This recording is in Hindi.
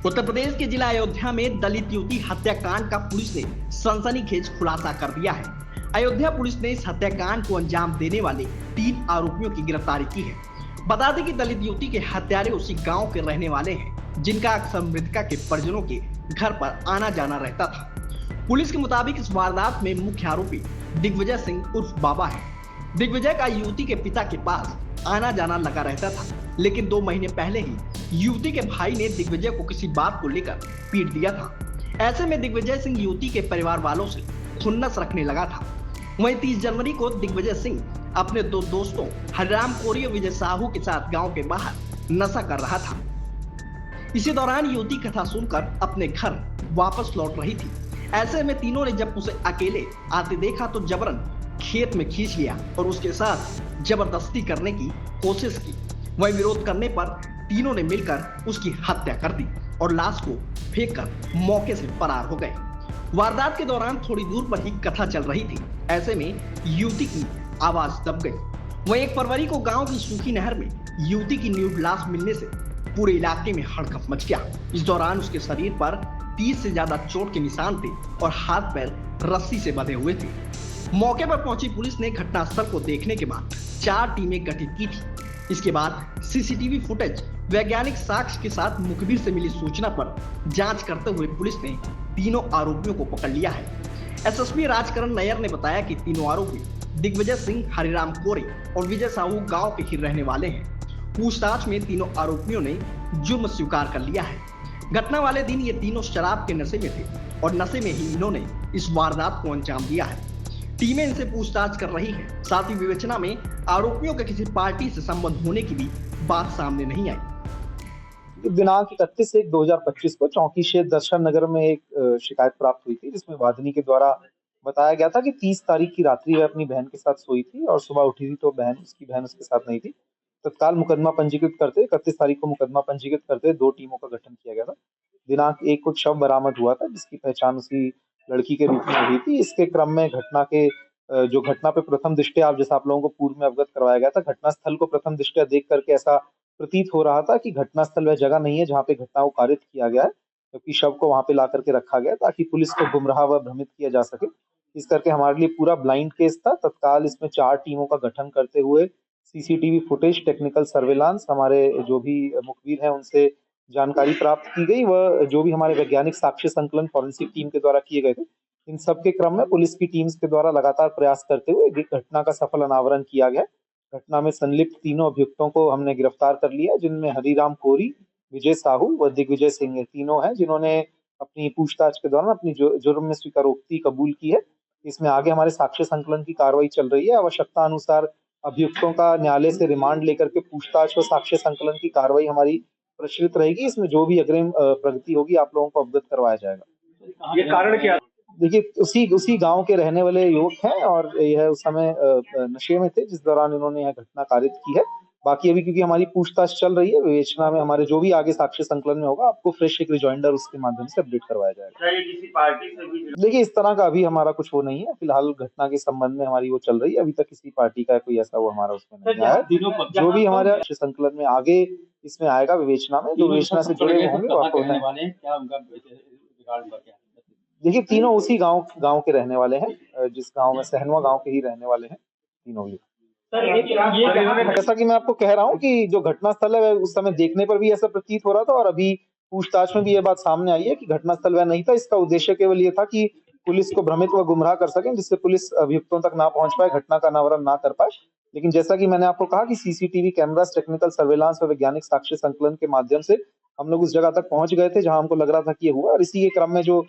उत्तर प्रदेश के जिला अयोध्या में दलित युवती हत्याकांड का पुलिस ने सनसनीखेज खुलासा कर दिया है। अयोध्या पुलिस ने इस हत्याकांड को अंजाम देने वाले 3 आरोपियों की गिरफ्तारी की है। बता दें कि दलित युवती के हत्यारे उसी गांव के रहने वाले हैं, जिनका अक्सर मृतका के परिजनों के घर पर आना जाना रहता था। पुलिस के मुताबिक इस वारदात में मुख्य आरोपी दिग्विजय सिंह उर्फ बाबा है। दिग्विजय का युवती के पिता के पास आना जाना लगा रहता था, लेकिन 2 महीने पहले ही युवती के भाई ने दिग्विजय को किसी बात को लेकर पीट दिया था। ऐसे में दिग्विजय सिंह युवती के परिवार वालों से खुन्नस रखने लगा था। वहीं 30 जनवरी को दिग्विजय सिंह अपने 2 दोस्तों हरिराम कोरी और विजय साहू के साथ गांव के बाहर नशा कर रहा था। इसी दौरान युवती कथा सुनकर अपने घर वापस लौट रही थी। ऐसे में तीनों ने जब उसे अकेले आते देखा तो जबरन खेत में खींच लिया और उसके साथ जबरदस्ती करने की कोशिश की। वहीं विरोध करने पर तीनों ने मिलकर उसकी हत्या कर दी और लाश को फेंककर मौके से फरार हो गए। वारदात के दौरान थोड़ी दूर पर ही कथा चल रही थी। ऐसे में युवती की आवाज दब गई। वहीं 1 फरवरी को गांव की सूखी नहर में युवती की न्यूड लाश मिलने से पूरे इलाके में हड़कंप मच गया। इस दौरान उसके शरीर पर 30 से ज्यादा चोट के निशान थे और हाथ पैर रस्सी से बंधे हुए थे। मौके पर पहुंची पुलिस ने घटनास्थल को देखने के बाद 4 टीमें गठित की थी। इसके बाद सीसीटीवी फुटेज, वैज्ञानिक साक्ष्य के साथ मुखबिर से मिली सूचना पर जांच करते हुए पुलिस ने तीनों आरोपियों को पकड़ लिया है। एसएसपी राजकरण नैयर ने बताया कि तीनों आरोपी दिग्विजय सिंह, हरिराम कोरे और विजय साहू गांव के ही रहने वाले हैं। पूछताछ में तीनों आरोपियों ने जुर्म स्वीकार कर लिया है। घटना वाले दिन ये तीनों शराब के नशे में थे और नशे में ही इन्होंने इस वारदात को अंजाम दिया है। टीमें इनसे पूछताछ कर रही हैं। साथ ही विवेचना में आरोपियों के किसी पार्टी से संबंध होने की भी बात सामने नहीं आई। दिनांक 31/1/2025 को चौकी क्षेत्र दर्शन नगर में एक शिकायत प्राप्त हुई थी, जिसमें वादिनी के द्वारा बताया गया था कि 30 तारीख की रात्रि वह अपनी बहन के साथ सोई थी और सुबह उठी थी तो उसकी बहन उसके साथ नहीं थी। तत्काल मुकदमा पंजीकृत करते 31 तारीख को मुकदमा पंजीकृत करते 2 टीमों का गठन किया गया था। दिनांक 1 को शव बरामद हुआ था, जिसकी पहचान उसी लड़की के रूप में हुई थी। इसके क्रम में जो घटना पे प्रथम दृष्टया जैसा आप लोगों को पूर्व में अवगत करवाया गया था, घटनास्थल को प्रथम दृष्टया देख करके ऐसा प्रतीत हो रहा था कि घटनास्थल वह जगह नहीं है जहाँ पे घटना को कारित किया गया है, क्योंकि शव को वहां पे ला करके रखा गया ताकि पुलिस को गुमराह व भ्रमित किया जा सके। इस करके हमारे लिए पूरा ब्लाइंड केस था। तत्काल इसमें 4 टीमों का गठन करते हुए सीसीटीवी फुटेज, टेक्निकल सर्वेलांस, हमारे जो भी मुखबिर हैं उनसे जानकारी प्राप्त की गई, वह जो भी हमारे वैज्ञानिक साक्ष्य संकलन फॉरेंसिक टीम के द्वारा किए गए थे, इन सब के क्रम में पुलिस की टीम्स के द्वारा लगातार प्रयास करते हुए घटना का सफल अनावरण किया गया। घटना में संलिप्त तीनों अभियुक्तों को हमने गिरफ्तार कर लिया, जिनमें हरिराम कोरी, विजय साहू व दिग्विजय सिंह तीनों हैं, जिन्होंने अपनी पूछताछ के दौरान अपनी जुर्म में स्वीकारोक्ति कबूल की है। इसमें आगे हमारे साक्ष्य संकलन की कार्रवाई चल रही है। आवश्यकता अनुसार अभियुक्तों का न्यायालय से रिमांड लेकर के पूछताछ व साक्ष्य संकलन की कार्रवाई हमारी प्रचलित रहेगी। इसमें जो भी अग्रिम प्रगति होगी आप लोगों को अवगत करवाया जाएगा। ये कारण क्या? देखिए, उसी गांव के रहने वाले युवक हैं और यह उस समय नशे में थे जिस दौरान इन्होंने यह घटना कारित की है। बाकी अभी क्योंकि हमारी पूछताछ चल रही है, विवेचना में हमारे जो भी आगे साक्ष्य संकलन में होगा आपको फ्रेश एक रिजॉइंडर उसके माध्यम से अपडेट करवाया जाएगा। किसी पार्टी से भी? देखिए, इस तरह का अभी हमारा कुछ वो नहीं है। फिलहाल घटना के संबंध में हमारी वो चल रही है। अभी तक किसी पार्टी का कोई ऐसा वो हमारा उसमें नहीं आया है। जो भी हमारे साक्ष्य संकलन में आगे इसमें आएगा विवेचना में, जो विवेचना से जुड़े हुए होंगे आपको देखिए, तीनों उसी गांव के रहने वाले हैं, जिस गांव में सहनवा गांव के ही रहने वाले हैं तीनों भी। जैसा कि मैं आपको कह रहा हूं कि जो घटनास्थल है उस समय देखने पर भी ऐसा प्रतीत हो रहा था और अभी पूछताछ में भी ये बात सामने आई है कि घटनास्थल वह नहीं था। इसका उद्देश्य केवल ये था कि पुलिस को भ्रमित व गुमराह कर सकें, जिससे पुलिस अभियुक्तों तक ना पहुंच पाए, घटना का अनावरण ना कर पाए। लेकिन जैसा कि मैंने आपको कहा कि सीसीटीवी कैमरास, टेक्निकल सर्वेलांस और वैज्ञानिक साक्ष्य संकलन के माध्यम से हम लोग उस जगह तक पहुंच गए थे जहां हमको लग रहा था कि ये हुआ, और इसी के क्रम में जो